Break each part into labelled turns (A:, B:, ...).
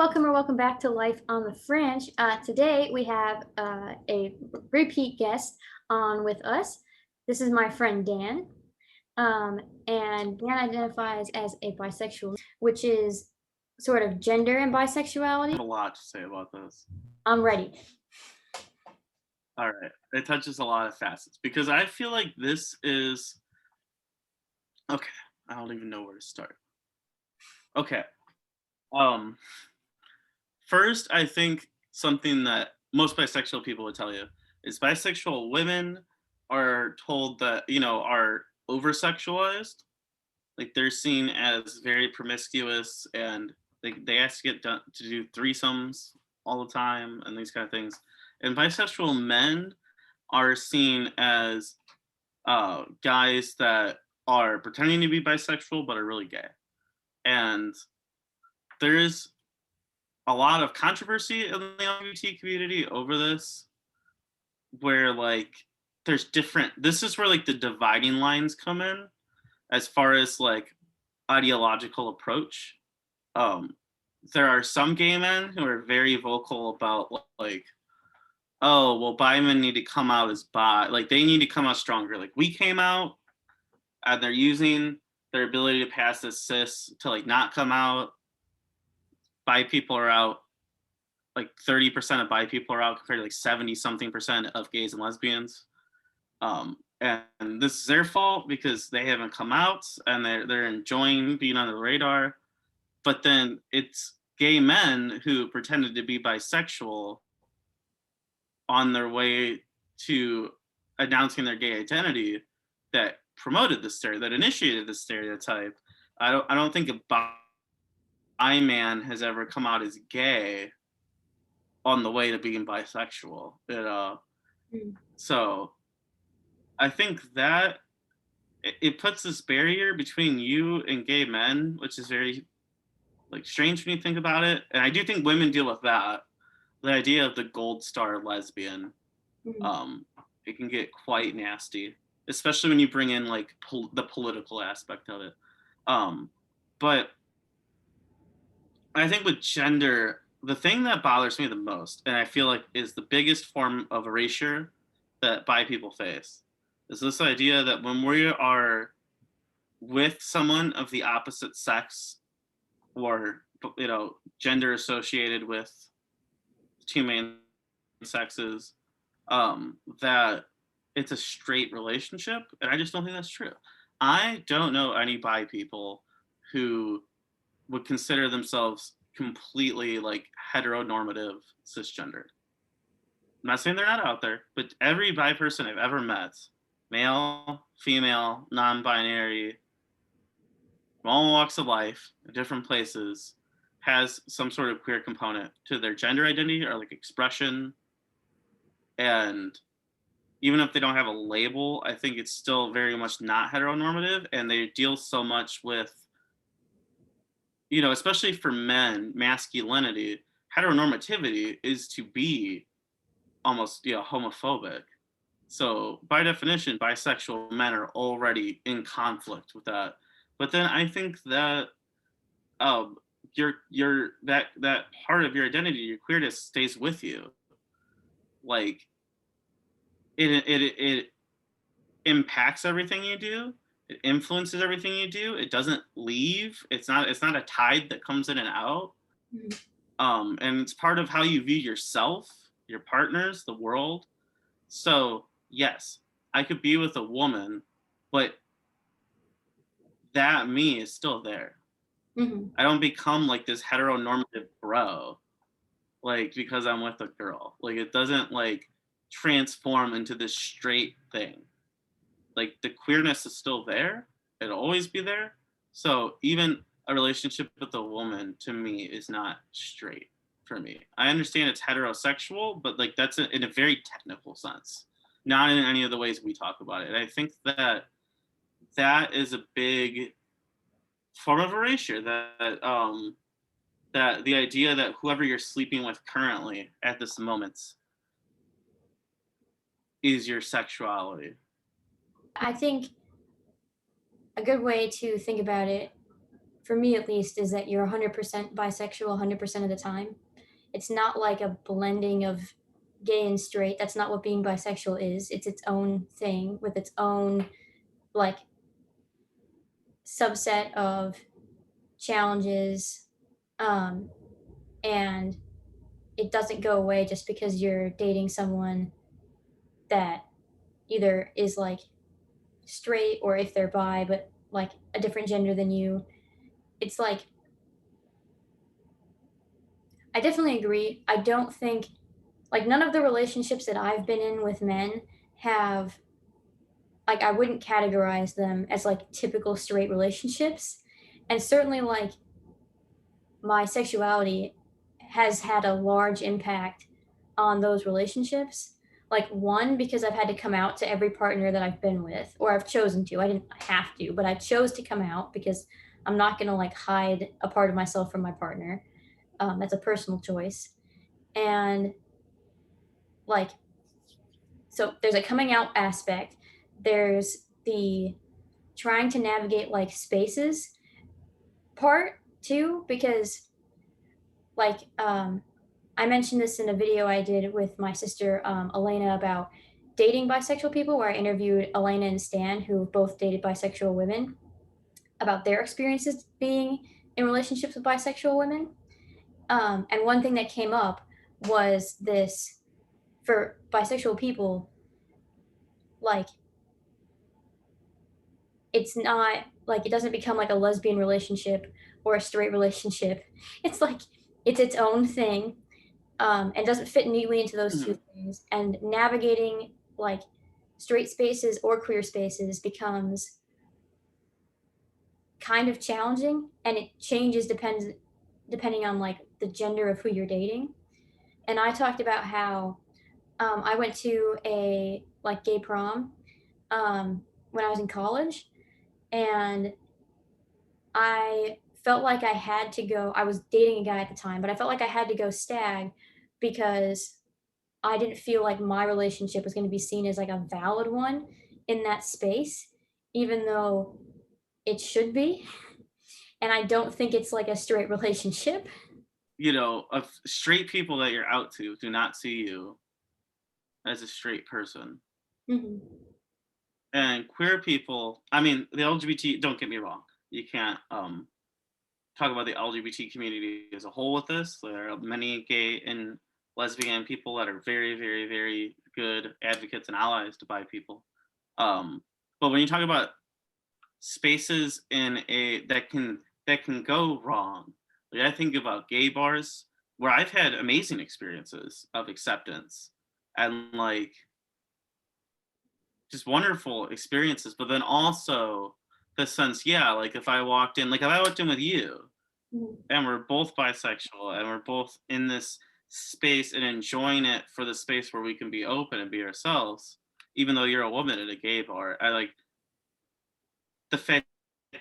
A: welcome or welcome back to Life on the Fringe. Today we have a repeat guest on with us. This is my friend Dan. And Dan identifies as a bisexual, which is sort of gender and bisexuality.
B: I have a lot to say about this.
A: I'm ready.
B: All right. It touches a lot of facets because I feel like this is okay. I don't even know where to start. Okay. Um First, I think something that most bisexual people would tell you is bisexual women are told that, are over sexualized. Like they're seen as very promiscuous and they ask to get done to do threesomes all the time and these kind of things. And bisexual men are seen as guys that are pretending to be bisexual but are really gay. And there's a lot of controversy in the LGBT community over this, where like this is where like the dividing lines come in as far as like ideological approach. Um, there are some gay men who are very vocal about like, oh, well, bi men need to come out as bi, like they need to come out stronger. Like we came out, and they're using their ability to pass as cis to like not come out. Bi people are out, like 30% of bi people are out compared to like 70 something percent of gays and lesbians. And this is their fault because they haven't come out and they're enjoying being on the radar. But then it's gay men who pretended to be bisexual on their way to announcing their gay identity that promoted this that initiated this stereotype. I don't think a bi man has ever come out as gay on the way to being bisexual. So I think that it puts this barrier between you and gay men, which is very like strange when you think about it. And I do think women deal with that. The idea of the gold star lesbian, it can get quite nasty, especially when you bring in like the political aspect of it. But I think with gender, the thing that bothers me the most, and I feel like is the biggest form of erasure that bi people face, is this idea that when we are with someone of the opposite sex or gender associated with two main sexes, that it's a straight relationship, and I just don't think that's true. I don't know any bi people who would consider themselves completely like heteronormative cisgendered. I'm not saying they're not out there, but every bi person I've ever met, male, female, non-binary, from all walks of life, different places, has some sort of queer component to their gender identity or like expression. And even if they don't have a label, I think it's still very much not heteronormative, and they deal so much with, especially for men, masculinity. Heteronormativity is to be almost homophobic. So by definition, bisexual men are already in conflict with that. But then I think that your that part of your identity, your queerness, stays with you. Like it impacts everything you do. It influences everything you do. It doesn't leave. It's not a tide that comes in and out. And it's part of how you view yourself, your partners, the world. So yes, I could be with a woman, but that me is still there. I don't become like this heteronormative bro, like because I'm with a girl. Like it doesn't like transform into this straight thing. Like the queerness is still there. It'll always be there. So even a relationship with a woman to me is not straight for me. I understand it's heterosexual, but like that's in a very technical sense, not in any of the ways we talk about it. And I think that that is a big form of erasure, that the idea that whoever you're sleeping with currently at this moment is your sexuality.
A: I think a good way to think about it for me at least, is that you're 100% bisexual 100% of the time. It's not like a blending of gay and straight. That's not what being bisexual is. It's its own thing with its own like subset of challenges, um, and it doesn't go away just because you're dating someone that either is like straight or if they're bi, but like a different gender than you. It's like, I definitely agree. I don't think, like, none of the relationships that I've been in with men have, like, I wouldn't categorize them as like typical straight relationships. And certainly, like, my sexuality has had a large impact on those relationships. Like, one, because I've had to come out to every partner that I've been with, or I've chosen to. I didn't have to, but I chose to come out because I'm not going to like hide a part of myself from my partner. That's a personal choice. And like, so there's a coming out aspect. There's the trying to navigate like spaces part too, because like I mentioned this in a video I did with my sister Elena about dating bisexual people, where I interviewed Elena and Stan, who both dated bisexual women, about their experiences being in relationships with bisexual women. And one thing that came up was this: for bisexual people, like, it's not like, it doesn't become like a lesbian relationship or a straight relationship. It's like it's its own thing, and doesn't fit neatly into those two
B: Mhm.
A: things. And navigating like straight spaces or queer spaces becomes kind of challenging, and it changes depending on like the gender of who you're dating. And I talked about how I went to a like gay prom when I was in college, and I felt like I had to go. I was dating a guy at the time, but I felt like I had to go stag because I didn't feel like my relationship was going to be seen as like a valid one in that space, even though it should be. And I don't think it's like a straight relationship.
B: Of straight people that you're out to do not see you as a straight person.
A: Mhm.
B: And queer people, I mean, the LGBT, don't get me wrong. You can't talk about the LGBT community as a whole with this. There are many gay and lesbian people that are very, very, very good advocates and allies to bi people. Um, but when you talk about spaces in a that can go wrong, like I think about gay bars where I've had amazing experiences of acceptance and like just wonderful experiences, but then also the sense, yeah, like if I walked in with you
A: Mhm.
B: and we're both bisexual and we're both in this space and enjoying it for the space where we can be open and be ourselves, even though you're a woman at a gay bar, I like the fact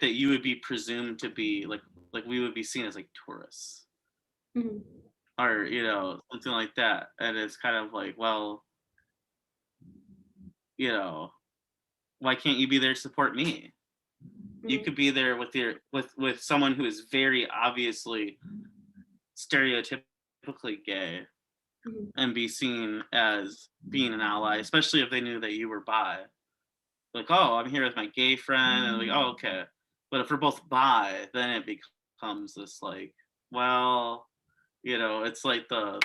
B: that you would be presumed to be like we would be seen as like tourists
A: Mhm.
B: or something like that, and it's kind of like, well, you know why can't you be there to support me? You
A: Mhm.
B: could be there with with someone who is very obviously stereotypically gay
A: Mhm.
B: and be seen as being an ally, especially if they knew that you were bi. Like, oh, I'm here with my gay friend, and like, oh, okay. But if we're both bi, then it becomes this like, well, it's like the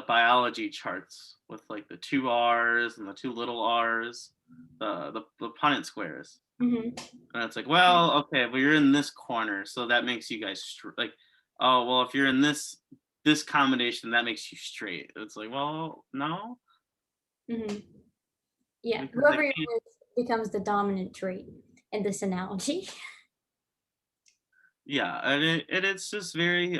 B: biology charts with like the two R's and the two little R's, the Punnett squares.
A: Mhm.
B: And it's like, well, okay, but you're in this corner, so that makes you guys like, oh, well, if you're in this combination, that makes you straight. It's like, well, no,
A: Mhm. Yeah,
B: because
A: whoever
B: it
A: you're
B: can't.
A: with becomes the dominant trait in this analogy.
B: Yeah, and it's just very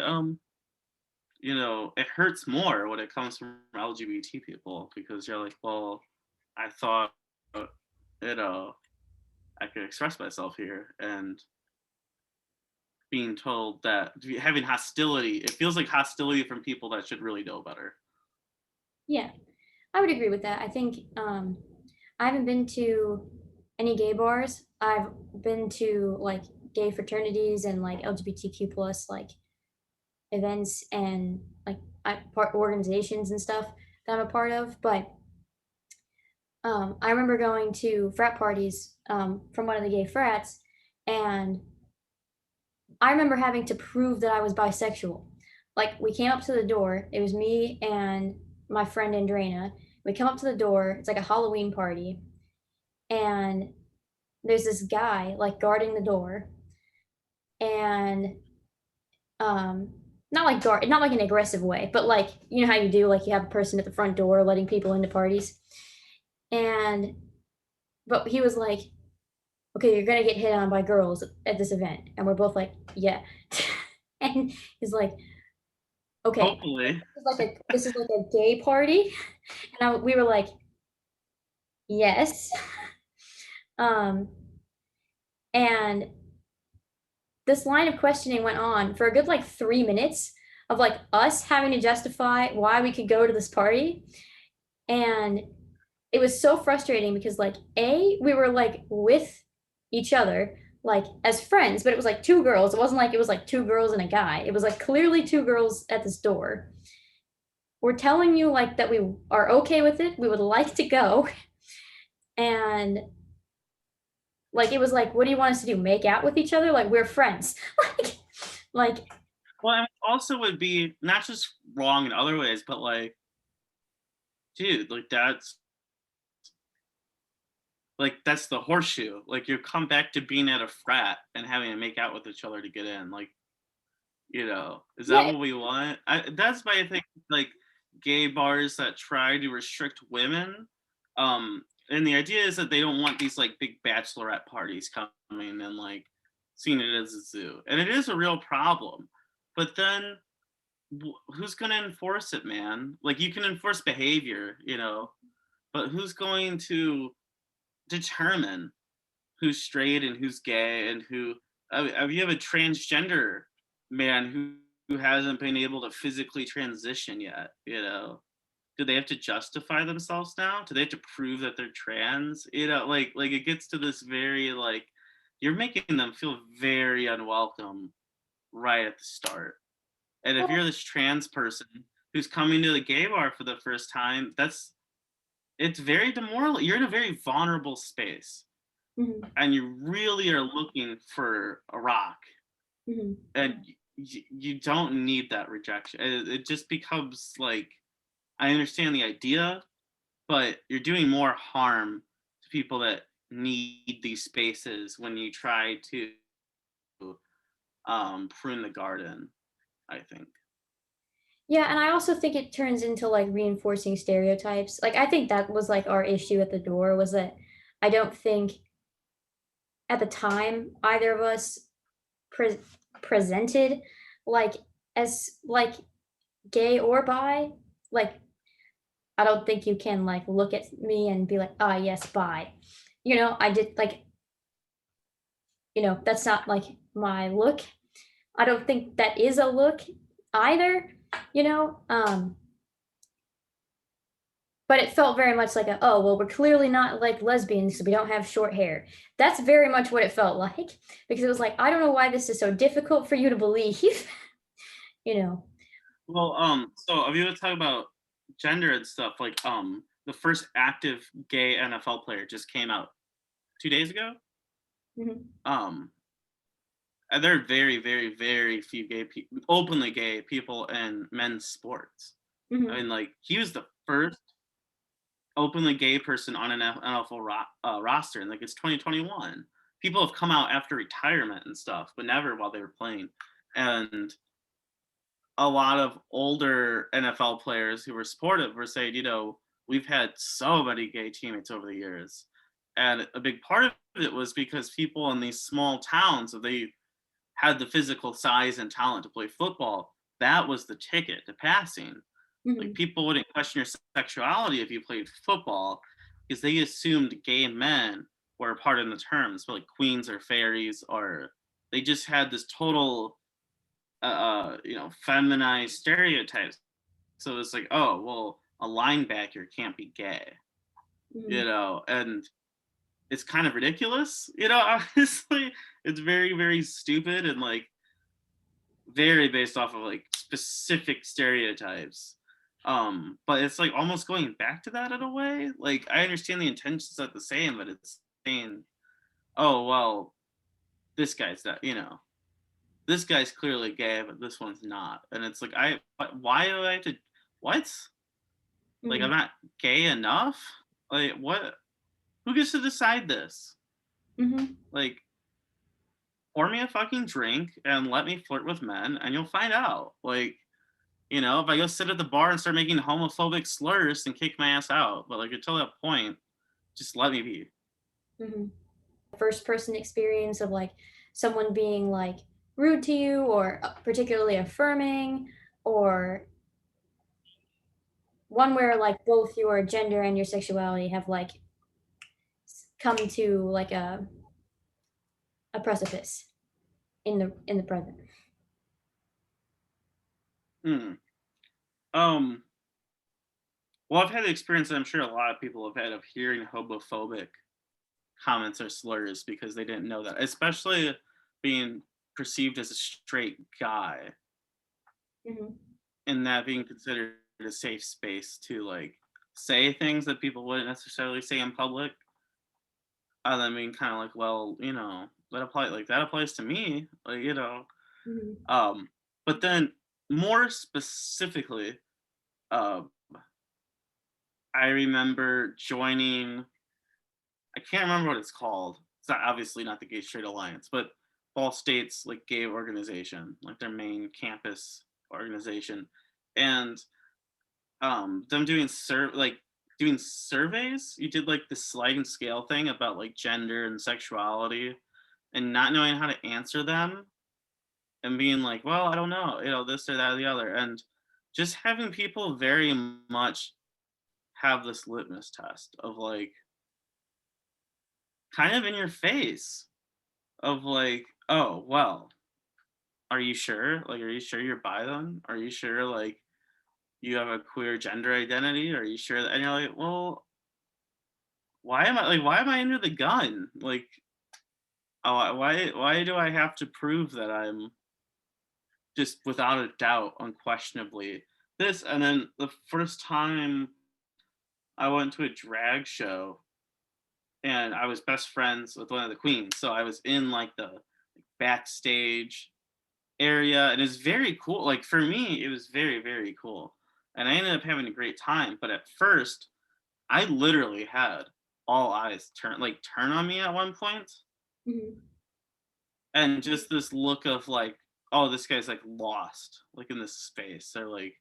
B: it hurts more when it comes from LGBT people because you're like, well, I thought, uh, I could express myself here, and being told that having hostility, it feels like hostility from people that should really know better.
A: Yeah, I would agree with that. I think I haven't been to any gay bars. I've been to like gay fraternities and like LGBTQ plus like events and like part organizations and stuff that I'm a part of. But I remember going to frat parties from one of the gay frats, and I remember having to prove that I was bisexual. Like we came up to the door. It was me and my friend Andrena. We come up to the door. It's like a Halloween party, and there's this guy like guarding the door, and um, not like an aggressive way, but like you know how you do like you have a person at the front door letting people into parties, and but he was like, okay, you're gonna get hit on by girls at this event, and we're both like, yeah, and he's like, okay,
B: Hopefully.
A: this is like a gay party, and we were like, yes, um, and this line of questioning went on for a good like 3 minutes of like us having to justify why we could go to this party, and it was so frustrating because like we were like with each other like as friends, but it was like two girls. It wasn't like it was like two girls and a guy. It was like clearly two girls at this door. We're telling you like that we are okay with it. We would like to go. And like it was like, what do you want us to do? Make out with each other? Like we're friends. like
B: Well, and also would be not just wrong in other ways, but like, dude, that's the horseshoe. Like you come back to being at a frat and having to make out with each other to get in. Like, is that
A: yeah.
B: what we want? That's why I think like gay bars that try to restrict women. And the idea is that they don't want these like big bachelorette parties coming and like seeing it as a zoo, and it is a real problem. But then who's going to enforce it, man? Like you can enforce behavior, but who's going to determine who's straight and who's gay and who? You have a transgender man who hasn't been able to physically transition yet. Do they have to justify themselves now? Do they have to prove that they're trans? Like it gets to this very like you're making them feel very unwelcome right at the start. And if you're this trans person who's coming to the gay bar for the first time, it's very demoralizing. You're in a very vulnerable space
A: Mhm,
B: and you really are looking for a rock,
A: mhm.
B: and you don't need that rejection. It just becomes like, I understand the idea, but you're doing more harm to people that need these spaces when you try to prune the garden, I think.
A: Yeah, and I also think it turns into like reinforcing stereotypes. Like I think that was like our issue at the door was that I don't think at the time either of us pre- presented like as like gay or bi. Like I don't think you can like look at me and be like, ah, yes, bi. I did like, that's not like my look. I don't think that is a look either, you know. But it felt very much like oh well, we're clearly not like lesbians because we don't have short hair. That's very much what it felt like because it was like I don't know why this is so difficult for you to believe. you know.
B: Well, so if you want to talk about gender and stuff, like the first active gay NFL player just came out 2 days ago.
A: Mhm,
B: Um, and there are very, very, very few openly gay people in men's sports. I
A: mhm,
B: mean, like he was the first openly gay person on an NFL roster, and like it's 2021. People have come out after retirement and stuff, but never while they were playing. And a lot of older NFL players who were supportive were saying, we've had so many gay teammates over the years. And a big part of it was because people in these small towns, if they had the physical size and talent to play football, that was the ticket to passing. Like
A: mhm,
B: people wouldn't question your sexuality if you played football because they assumed gay men were a part of the terms, but like queens or fairies, or they just had this total feminized stereotypes. So it's like, oh, well, a linebacker can't be gay,
A: mhm.
B: and it's kind of ridiculous, you know, honestly. It's very, very stupid and like very based off of like specific stereotypes. But it's like almost going back to that in a way. Like I understand the intentions are the same, but it's saying, oh well, this guy's that, you know, this guy's clearly gay, but this one's not. And it's like why do I have to what? Like I'm
A: Mhm.
B: not gay enough? Like what, who gets to decide this?
A: Mhm.
B: Like pour me a fucking drink and let me flirt with men and you'll find out. Like, you know, if I go sit at the bar and start making homophobic slurs, then kick my ass out. But like until that point, just let me be.
A: Mhm. First person experience of like someone being like rude to you or particularly affirming, or one where like both your gender and your sexuality have like come to like a precipice in the present.
B: Hmm. Um. Well, I've had the experience that I'm sure a lot of people have had of hearing homophobic comments or slurs because they didn't know that, especially being perceived as a straight guy,
A: Mhm.
B: and that being considered a safe space to like say things that people wouldn't necessarily say in public. And then being kind of like, well, you know, that applies to me, like you know.
A: Mhm.
B: Um, but then more specifically, uh, I remember joining. I can't remember what it's called. It's not, obviously not the Gay Straight Alliance, but Ball State's like gay organization, like their main campus organization, and them doing surveys. You did like the sliding scale thing about like gender and sexuality, and not knowing how to answer them, and being like, well, I don't know, you know, this or that or the other, and just having people very much have this litmus test of like kind of in your face of like, oh well, are you sure, like are you sure you're bi then, are you sure like you have a queer gender identity, are you sure that, and you're like, well, why am I under the gun, like, oh, why do I have to prove that I'm just without a doubt unquestionably this. And then the first time I went to a drag show and I was best friends with one of the queens. So I was in like the backstage area and it's very cool. Like for me, it was very, very cool. And I ended up having a great time. But at first, I literally had all eyes turn on me at one point,
A: Mhm.
B: and just this look of like, oh, this guy's like lost, like in this space. Or like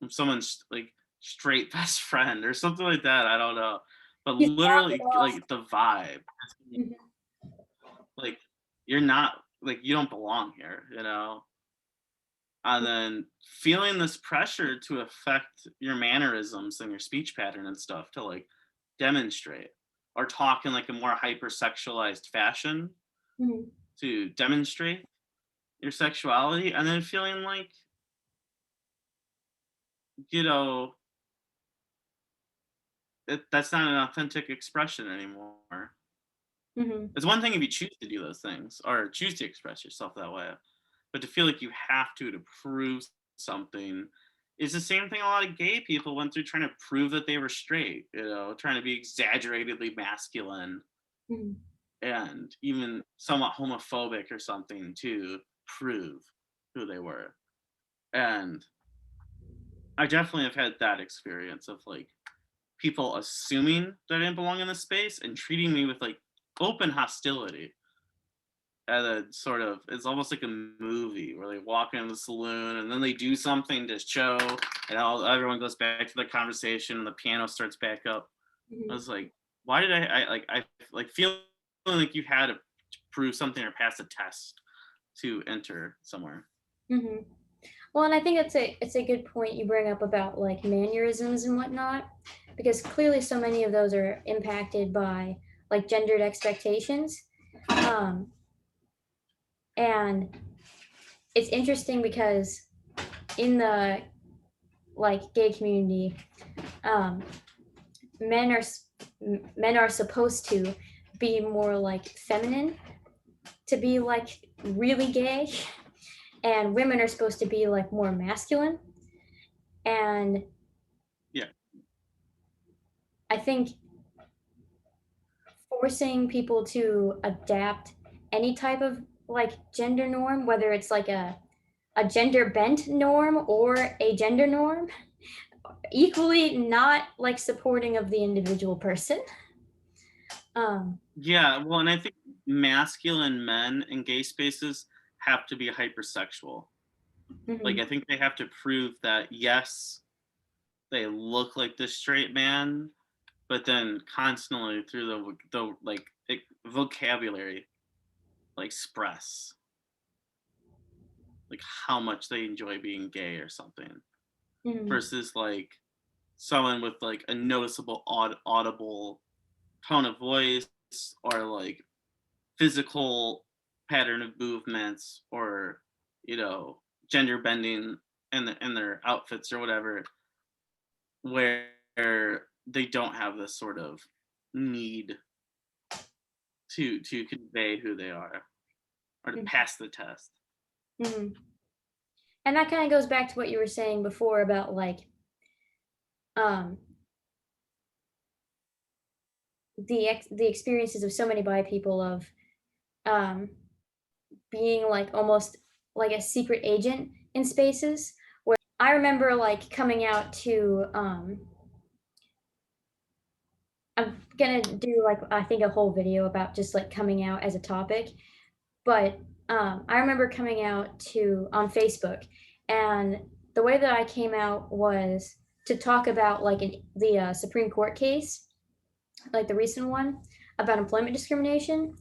B: someone's like straight best friend or something like that. I don't know. But
A: He's badly
B: literally
A: lost.
B: like the vibe,
A: Mhm.
B: like you're not, like you don't belong here, you know? And then feeling this pressure to affect your mannerisms and your speech pattern and stuff to like demonstrate or talk in like a more hypersexualized fashion
A: Mhm.
B: to demonstrate your sexuality, and then feeling like, you know, that's not an authentic expression anymore.
A: Mhm.
B: It's one thing if you choose to do those things or choose to express yourself that way, but to feel like you have to prove something is the same thing a lot of gay people went through trying to prove that they were straight, you know, trying to be exaggeratedly masculine
A: Mhm.
B: and even somewhat homophobic or something to prove who they were. And I definitely have had that experience of like people assuming that I didn't belong in this space and treating me with like open hostility. And then sort of it's almost like a movie where they walk into the saloon and then they do something to show, and everyone goes back to the conversation and the piano starts back up. I
A: Mhm.
B: was like, why did I like feeling like you had to prove something or pass a test to enter somewhere.
A: Mhm. Well, and I think it's a good point you bring up about like mannerisms and whatnot, because clearly so many of those are impacted by like gendered expectations. Um, and it's interesting because in the like gay community, um, men are men are supposed to be more like feminine, to be like really gay, and women are supposed to be like more masculine. And
B: Yeah.
A: I think forcing people to adapt any type of like gender norm, whether it's like a gender bent norm or a gender norm, equally not like supporting of the individual person. Um,
B: Yeah, well, and I think masculine men in gay spaces have to be hypersexual. Like,
A: mhm,
B: I think they have to prove that, yes, they look like this straight man, but then constantly through vocabulary, like, express, like, how much they enjoy being gay or something,
A: mhm,
B: versus, like, someone with, like, a noticeable audible tone of voice or, like, physical pattern of movements or, gender bending in their outfits or whatever, where they don't have this sort of need to convey who they are or to
A: mhm,
B: pass the test.
A: mhm. And that kind of goes back to what you were saying before about like um, the experiences of so many bi people of um, being like almost like a secret agent in spaces. I remember like coming out to I'm gonna do like I think a whole video about just like coming out as a topic, but I remember coming out to on Facebook, and the way that I came out was to talk about like the Supreme Court case, like the recent one about employment discrimination.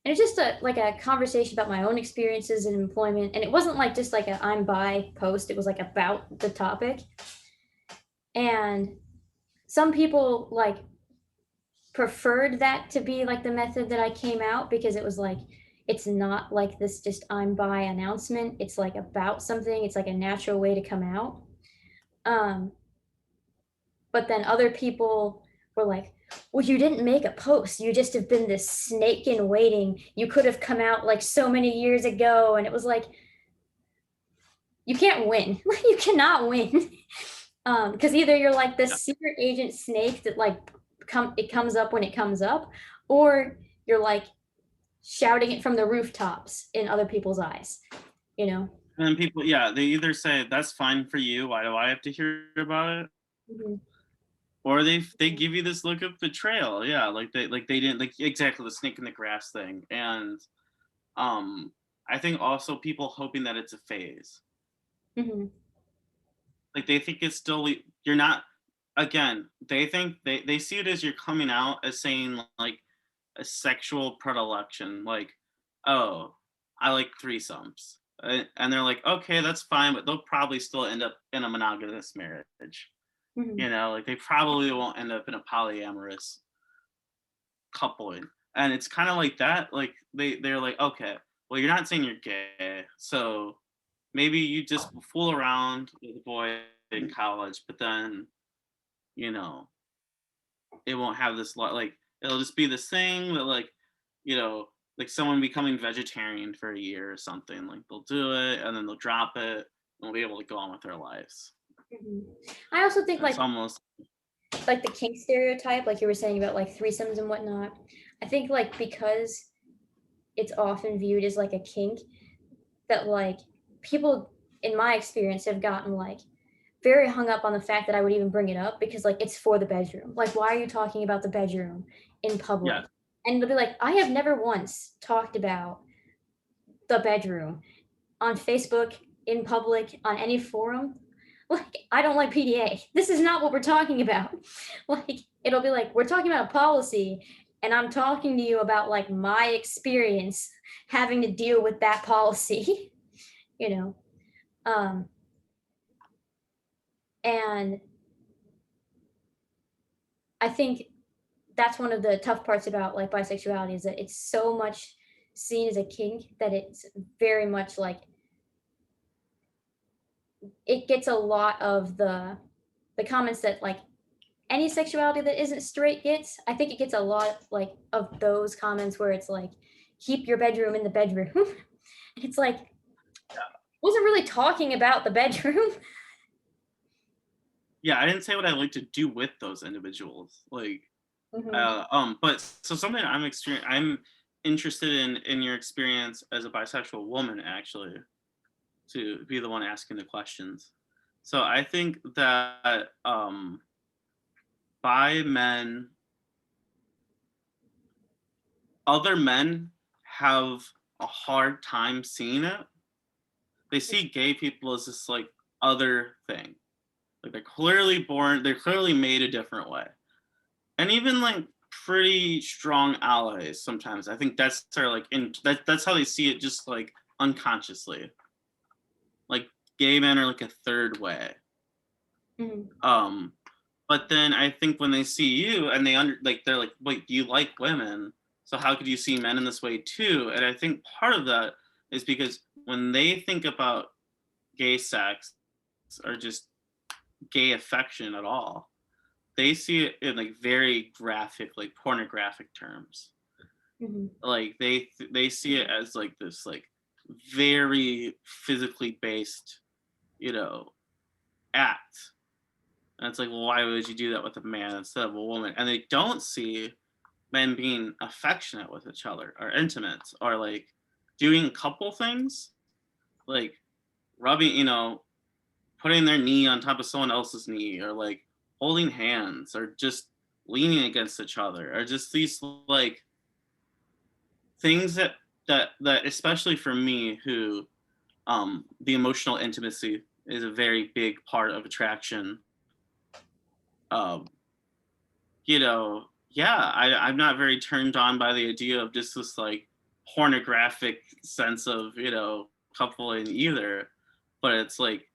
A: And it's just a like a conversation about my own experiences in employment, and it wasn't like just like a I'm bi post. It was like about the topic, and some people like preferred that to be like the method that I came out because it was like it's not like this just I'm bi announcement. It's like about something. It's like a natural way to come out. Um, but then other people were like, well, you didn't make a post. You just have been this snake in waiting. You could have come out like so many years ago. And it was like, you can't win. You cannot win. Because either you're like
B: Yeah.
A: this secret agent snake that like it comes up when it comes up, or you're like shouting it from the rooftops in other people's eyes, you know?
B: And then people, yeah, they either say that's fine for you. Why do I have to hear about it?
A: Mhm.
B: Or they give you this look of betrayal. Yeah, like they didn't like exactly the snake in the grass thing. And um, I think also people hoping that it's a phase.
A: Mhm.
B: Like they think it's still you're not again, they think they see it as you're coming out as saying like a sexual predilection, like, oh, I like threesomes. And they're like, okay, that's fine, but they'll probably still end up in a monogamous marriage.
A: Mhm.
B: Like they probably won't end up in a polyamorous coupling. And it's kind of like that. Like they're like, okay, well, you're not saying you're gay, so maybe you just fool around with a boy in college, but then you know it won't have this like it'll just be this thing that like someone becoming vegetarian for a year or something. Like they'll do it and then they'll drop it and they'll be able to go on with their lives.
A: Mhm. I also think
B: And it's almost
A: like the kink stereotype, like you were saying about like threesomes and whatnot. I think like because it's often viewed as like a kink that like people in my experience have gotten like very hung up on the fact that I would even bring it up because like it's for the bedroom. Like, why are you talking about the bedroom in
B: yeah.
A: public? And they'll be like, I have never once talked about the bedroom on Facebook, in public, on any forum. Like, I don't like PDA. This is not what we're talking about. Like, it'll be like, we're talking about policy, and I'm talking to you about like my experience having to deal with that policy, you know. Um, and I think that's one of the tough parts about like bisexuality is that it's so much seen as a kink that it's very much like it gets a lot of the comments that like any sexuality that isn't straight gets. I think it gets a lot like of those comments where it's like, keep your bedroom in the bedroom. It's like, wasn't really talking about the bedroom.
B: Yeah, I didn't say what I like to do with those individuals. Like,
A: Hmm.
B: but so something I'm interested in your experience as a bisexual woman, actually, to be the one asking the questions. So I think that bi men, other men have a hard time seeing it. They see gay people as this like other thing. Like they're clearly made a different way. And even like pretty strong allies sometimes. I think that's how they see it, just like unconsciously. Like gay men are like a third way.
A: Hmm.
B: Um but then I think when they see you and they're like, wait, you like women, so how could you see men in this way too? And I think part of that is because when they think about gay sex or just gay affection at all, they see it in like very graphic, like pornographic terms.
A: Hmm.
B: Like they see it as like this like very physically based, you know, act. And it's like, well, why would you do that with a man instead of a woman? And they don't see men being affectionate with each other or intimate or like doing couple things, like rubbing, putting their knee on top of someone else's knee, or like holding hands, or just leaning against each other, or just these like things that especially for me, who the emotional intimacy is a very big part of attraction. um yeah, I'm not very turned on by the idea of just this like pornographic sense of, coupling either. But it's like,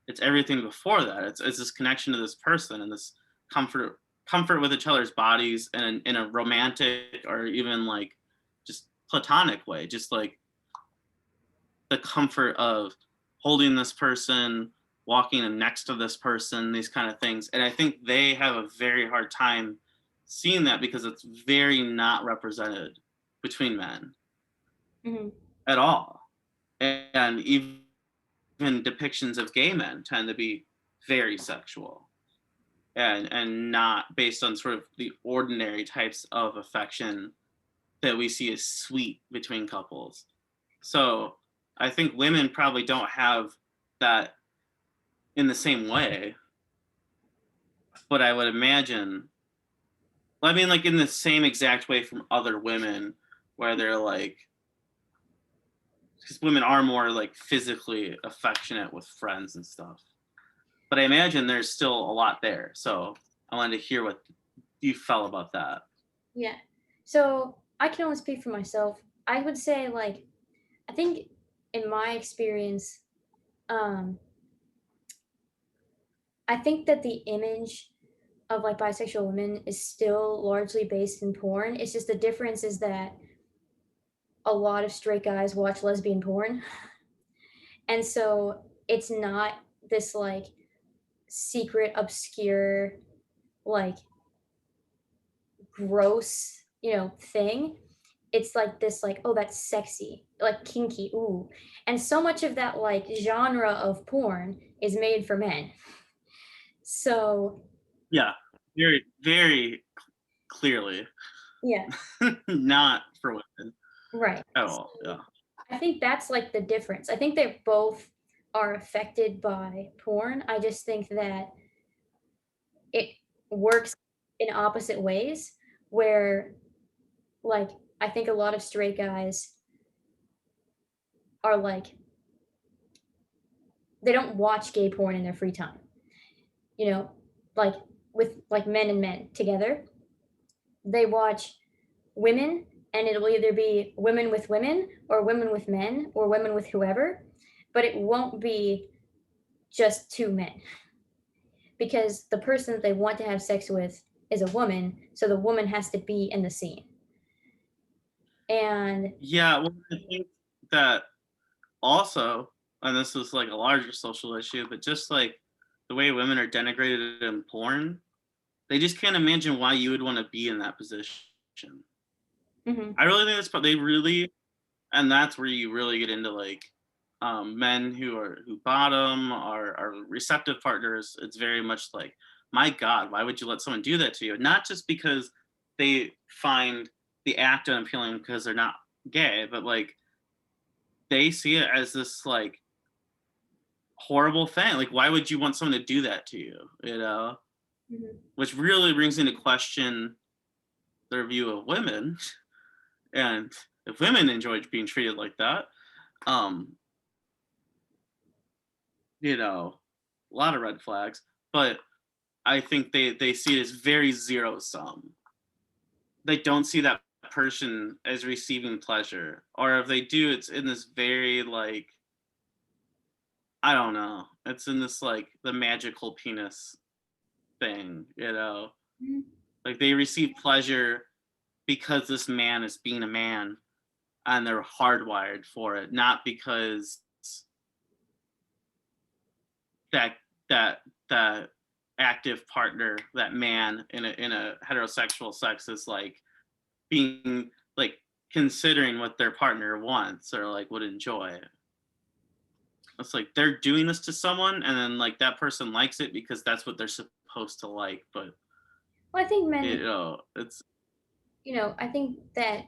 B: it's everything before that. It's this connection to this person, and this comfort with each other's bodies, and in a romantic or even like just platonic way. Just like the comfort of holding this person, walking next to this person, these kind of things. And I think they have a very hard time seeing that because it's very not represented between men
A: Hmm.
B: at all. And even depictions of gay men tend to be very sexual, and not based on sort of the ordinary types of affection that we see as sweet between couples. So I think women probably don't have that in the same way, but I would imagine, I mean, like in the same exact way from other women, where they're like, because women are more like physically affectionate with friends and stuff. But I imagine there's still a lot there. So I wanted to hear what you felt about that.
A: Yeah. So I can only speak for myself. I would say like, I think in my experience, um, I think that the image of like bisexual women is still largely based in porn. It's just the difference is that a lot of straight guys watch lesbian porn. And so it's not this like secret, obscure, like gross, thing. It's like this, like, oh, that's sexy, like kinky, ooh. And so much of that like genre of porn is made for men. So
B: Yeah, very, very clearly,
A: yeah,
B: not for women
A: right.
B: at
A: So
B: all. Yeah.
A: I think that's like the difference. I think they both are affected by porn. I just think that it works in opposite ways where like I think a lot of straight guys are like they don't watch gay porn in their free time. You know, like with like men and men together. They watch women and it'll either be women with women or women with men or women with whoever, but it won't be just two men because the person that they want to have sex with is a woman, so the woman has to be in the scene. And
B: Yeah, well, I think that also, and this is like a larger social issue, but just like the way women are denigrated in porn, they just can't imagine why you would want to be in that position.
A: Hmm.
B: I really think that's they really, and that's where you really get into like men who bottom are receptive partners. It's very much like, my God, why would you let someone do that to you? Not just because they find the act unappealing because they're not gay, but like they see it as this like horrible thing. Like, why would you want someone to do that to you? You know,
A: Hmm.
B: which really brings into question their view of women and if women enjoy being treated like that. Um, you know, a lot of red flags, but I think they see it as very zero sum. They don't see that person as receiving pleasure, or if they do, it's in this very like, I don't know. It's in this like the magical penis thing, you know. Like they receive pleasure because this man is being a man and they're hardwired for it, not because that that that active partner, that man in a heterosexual sex is like being like considering what their partner wants or like would enjoy. It's like they're doing this to someone and then like that person likes it because that's what they're supposed to like, but
A: Well, I think men,
B: you know, it's
A: I think that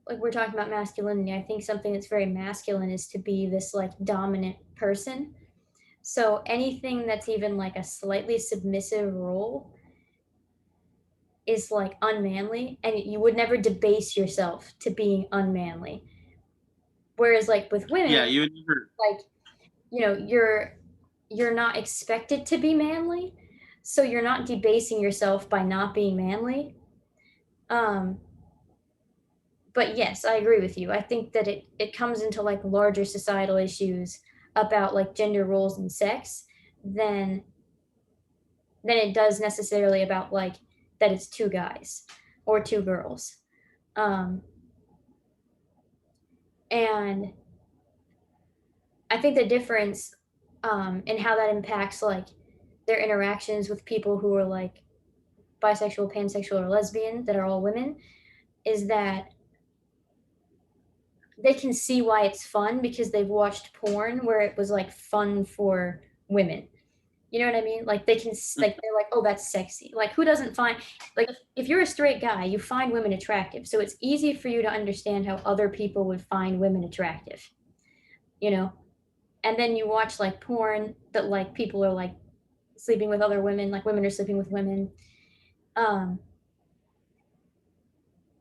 A: like we're talking about masculinity, I think something that's very masculine is to be this like dominant person. So anything that's even like a slightly submissive role is like unmanly, and you would never debase yourself to being unmanly. Whereas like with
B: yeah,
A: women,
B: you would never.
A: like you're not expected to be manly, so you're not debasing yourself by not being manly. Um, but yes, I agree with you. I think that it comes into like larger societal issues about like gender roles and sex than than it does necessarily about like that it's two guys or two girls. Um, and I think the difference in how that impacts like their interactions with people who are like bisexual, pansexual, or lesbian that are all women is that they can see why it's fun because they've watched porn where it was like fun for women. You know what I mean? Like they can like they're like, oh, that's sexy. Like who doesn't find like if you're a straight guy, you find women attractive. So it's easy for you to understand how other people would find women attractive. You know, and then you watch like porn that like people are like sleeping with other women, like women are sleeping with women. Um,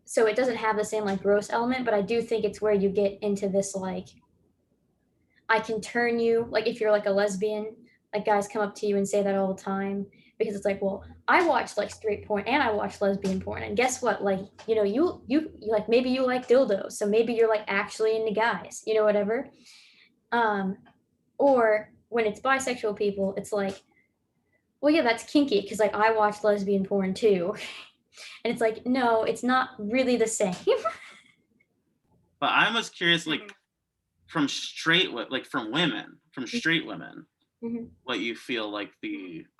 A: so it doesn't have the same like gross element, but I do think it's where you get into this like I can turn you like if you're like a lesbian, like guys come up to you and say that all the time because it's like, well, I watch like straight porn and I watch lesbian porn, and guess what? Like, you like maybe you like dildos, so maybe you're like actually into guys, whatever. Um, or when it's bisexual people, it's like, well, yeah, that's kinky because like I watch lesbian porn too, and it's like, no, it's not really the same.
B: But I'm just curious, like from like from straight women,
A: Mhm.
B: what you feel like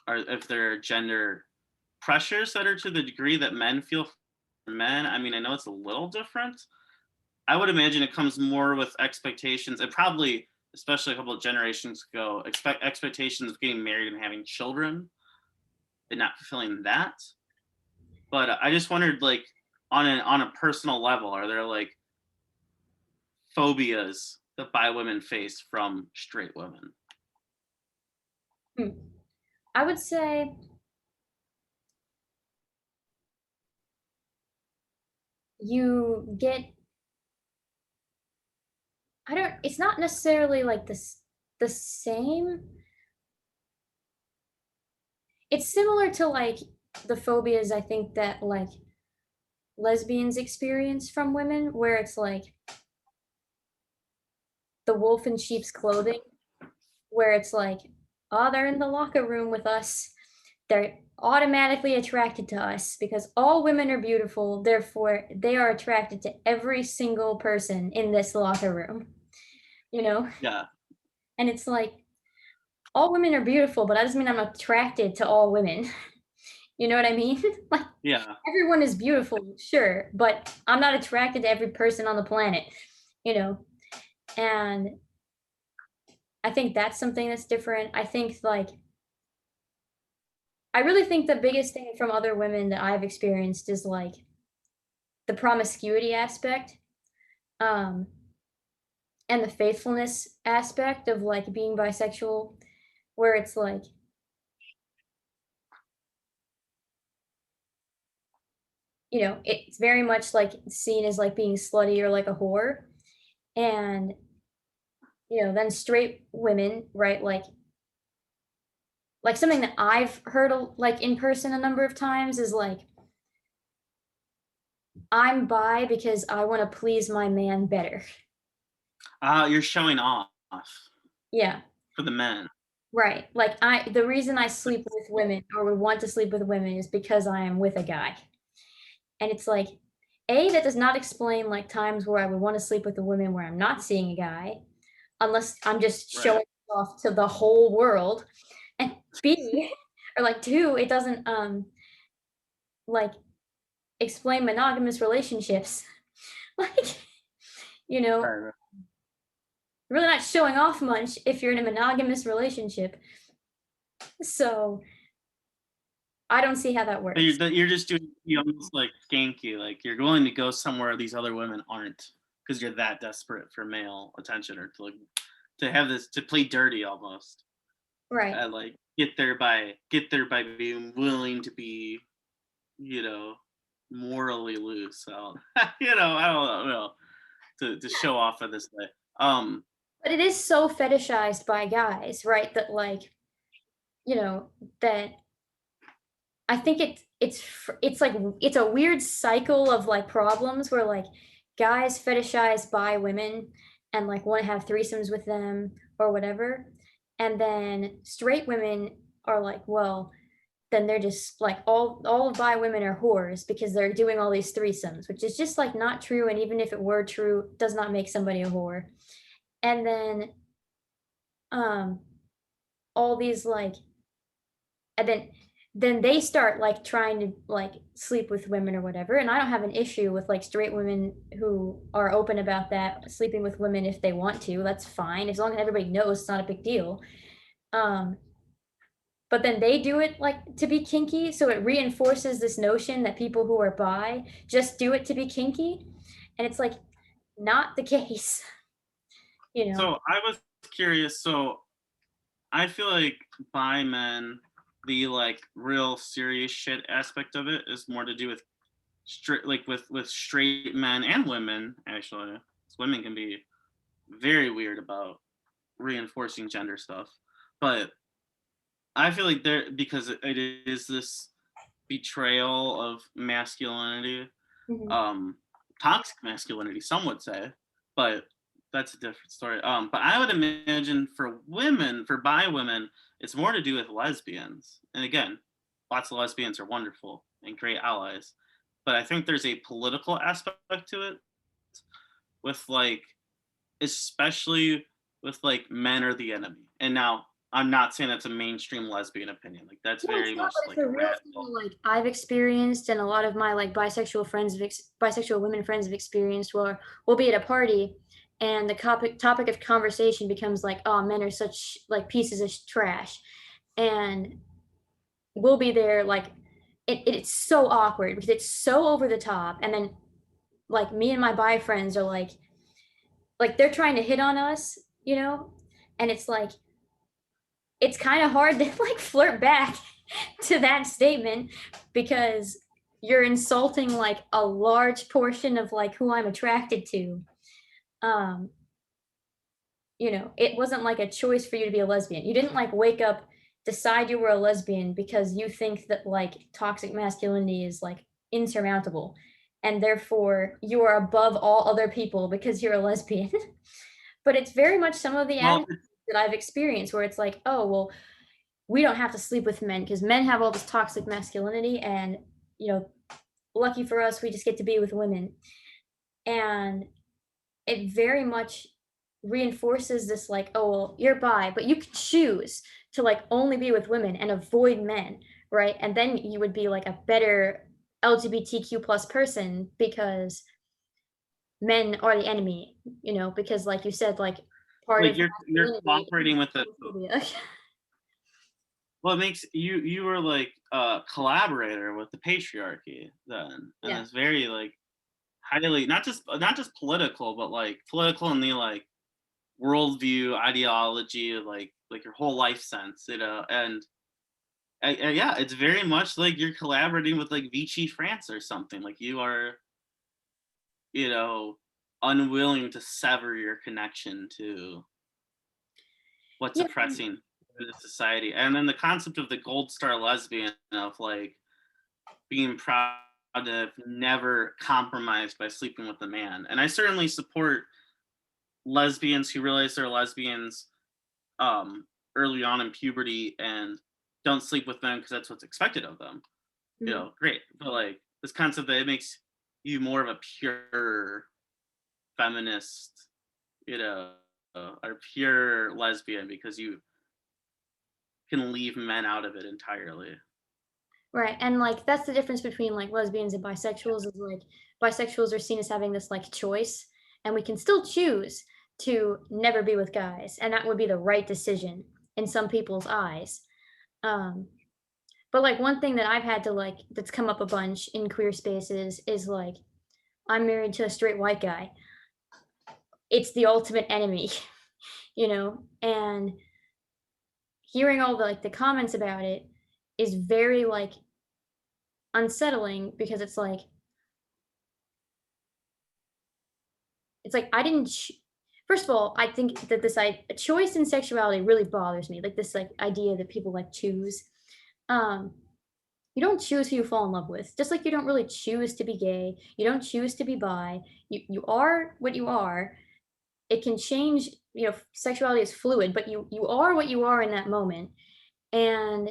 B: are if there are gender pressures that are to the degree that men feel for men. I mean, I know it's a little different. I would imagine it comes more with expectations and probably, especially a couple of generations ago, expectations of getting married and having children and not fulfilling that. But I just wondered, like, on a personal level, are there like phobias that bi women face from straight women?
A: Hmm. I would say you get I don't it's not necessarily like the same. It's similar to like the phobias I think that like lesbians experience from women where it's like the wolf in sheep's clothing where it's like, oh, they're in the locker room with us. They're automatically attracted to us because all women are beautiful. Therefore, they are attracted to every single person in this locker room, you know?
B: Yeah,
A: And it's like, all women are beautiful, but that doesn't mean I'm attracted to all women. You know what I mean? Like,
B: Yeah.
A: everyone is beautiful, sure, but I'm not attracted to every person on the planet, you know? And I think that's something that's different. I think, like I really think the biggest thing from other women that I've experienced is, like, the promiscuity aspect, um, and the faithfulness aspect of, like, being bisexual, where it's like, it's very much, like, seen as, like, being slutty or like a whore, and, then straight women, right, like, something that I've heard, like, in person a number of times is, like, "I'm bi because I wanna please my man better."
B: You're showing off
A: Yeah,
B: for the men.
A: right, like, the reason I sleep with women or would want to sleep with women is because I am with a guy, and it's like, A, that does not explain, like, times where I would wanna sleep with a woman where I'm not seeing a guy, unless I'm just
B: Right.
A: showing off to the whole world, and B, or, like, 2, it doesn't, like, explain monogamous relationships. Like, you know,
B: Right, right.
A: really not showing off much if you're in a monogamous relationship. So, I don't see how that
B: But you're
A: works.
B: you're just doing you almost like skanky, like you're willing to go somewhere these other women aren't, because 'cause you're that desperate for male attention or to like to have this to play dirty almost.
A: Right.
B: And like get there by being willing to be, you know, morally loose. So I don't know to show off in this way.
A: But it is so fetishized by guys, right? That, like, you know, that I think it's like it's a weird cycle of, like, problems where, like, guys fetishize by women and, like, wanna have threesomes with them or whatever, and then straight women are like, "Well, then they're just like all bi women are whores because they're doing all these threesomes," which is just, like, not true, and even if it were true, does not make somebody a whore. And then, um, all these, like and then they start, like, trying to, like, sleep with women or whatever, and I don't have an issue with, like, straight women who are open about that, sleeping with women if they want to, that's fine, as long as everybody knows it's not a big deal. Um, but then they do it, like, to be kinky, so it reinforces this notion that people who are bi just do it to be kinky, and it's, like, not the case, you know?
B: so I was curious. So I feel like bi men, the like real serious shit aspect of it is more to do with straight like with straight men and women actually. 'Cause women can be very weird about reinforcing gender stuff, but I feel like there because it is this betrayal of masculinity,
A: Mhm.
B: um, toxic masculinity, some would say, but that's a different story. But I would imagine for women, for bi women, it's more to do with lesbians. And again, lots of lesbians are wonderful and great allies, but I think there's a political aspect to it with like especially with like men are the enemy. And now I'm not saying that's a mainstream lesbian opinion. Like that's
A: No, it's
B: very
A: not,
B: much
A: but it's
B: like
A: a
B: a
A: real thing
B: radical.
A: that, like, I've experienced and a lot of my, like, bisexual women friends have experienced where we'll be at a party and the topic of conversation becomes like, "Oh, men are such, like, pieces of trash," and we'll be there, like it's so awkward because it's so over the top, and then, like, me and my bi friends are like, they're trying to hit on us, and it's like it's kinda hard to, like, flirt back to that statement because you're insulting, like, a large portion of, like, who I'm attracted to. Um, it wasn't, like, a choice for you to be a lesbian. You didn't, like, wake up, decide you were a lesbian because you think that, like, toxic masculinity is, like, insurmountable, and therefore you are above all other people because you're a lesbian. But it's very much some of the
B: Well,
A: attitudes that I've experienced where it's like, "Oh, well, we don't have to sleep with men because men have all this toxic masculinity and you know lucky for us we just get to be with women," and it very much reinforces this like, "Oh, well, you're bi but you can choose to like only be with women and avoid men, right? And then you would be like a better LGBTQ plus person because men are the enemy, because like you said, like part
B: Like
A: of
B: you're
A: masculinity
B: cooperating with the,
A: is homophobia.
B: well, it makes you were like a collaborator with the patriarchy then, and
A: Yeah.
B: it's very like highly not just political, but like political in the like worldview, ideology, like your whole life sense, and yeah, it's very much like you're collaborating with like Vichy France or something. Like you are, you know, unwilling to sever your connection to what's
A: Yeah.
B: oppressing in the society. And then the concept of the gold star lesbian of like being proud to have never compromised by sleeping with a man. And I certainly support lesbians who realize they're lesbians um early on in puberty and don't sleep with men because that's what's expected of them.
A: Mhm.
B: Great. But like this concept that it makes you more of a pure feminist, or pure lesbian because you can leave men out of it entirely.
A: Right, and, like, that's the difference between, like, lesbians and bisexuals is, like, bisexuals are seen as having this, like, choice, and we can still choose to never be with guys, and that would be the right decision in some people's eyes. Um, but, like, one thing that I've had to, like that's come up a bunch in queer spaces is, like, I'm married to a straight white guy. It's the ultimate enemy, and hearing all the, like, the comments about it is very, like, unsettling because it's like I didn't first of all, I think that this choice in sexuality really bothers me, like, this, like, idea that people, like, choose. Um, you don't choose who you fall in love with, just like you don't really choose to be gay, you don't choose to be bi, you are what you are. It can change, sexuality is fluid, but you are what you are in that moment, and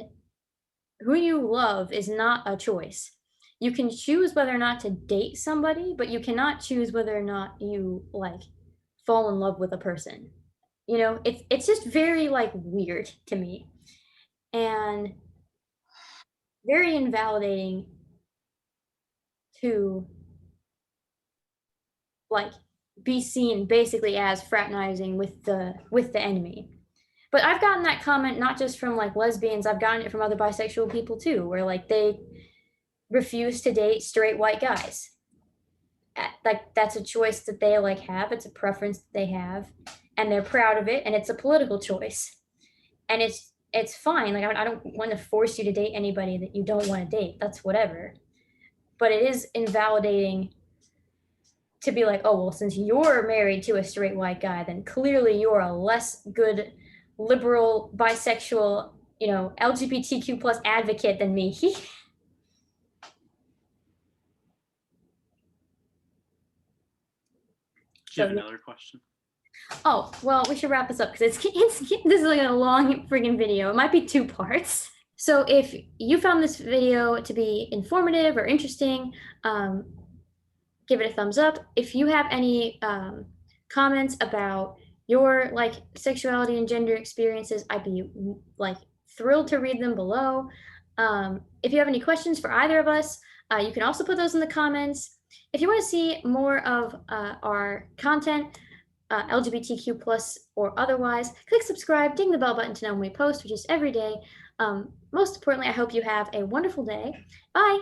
A: who you love is not a choice. You can choose whether or not to date somebody, but you cannot choose whether or not you, like, fall in love with a person. It's just very, like, weird to me and very invalidating to, like, be seen basically as fraternizing with the enemy. But I've gotten that comment not just from, like, lesbians, I've gotten it from other bisexual people too, where, like, they refuse to date straight white guys. Like, that's a choice that they, like, have, it's a preference that they have, and they're proud of it, and it's a political choice. And it's fine, like, I don't wanna force you to date anybody that you don't wanna date, that's whatever. But it is invalidating to be like, "Oh, well, since you're married to a straight white guy, then clearly you're a less good liberal, bisexual, LGBTQ plus advocate than me."
B: Do you
A: So,
B: have
A: yeah.
B: another question?
A: Oh, well, we should wrap this up because this is like a long friggin' video. It might be 2 parts. So if you found this video to be informative or interesting, um, give it a thumbs up. If you have any comments about your like sexuality and gender experiences, I'd be like thrilled to read them below. If you have any questions for either of us, you can also put those in the comments. If you want to see more of our content, LGBTQ plus or otherwise, click subscribe, ding the bell button to know when we post, which is every day. Most importantly, I hope you have a wonderful day. Bye.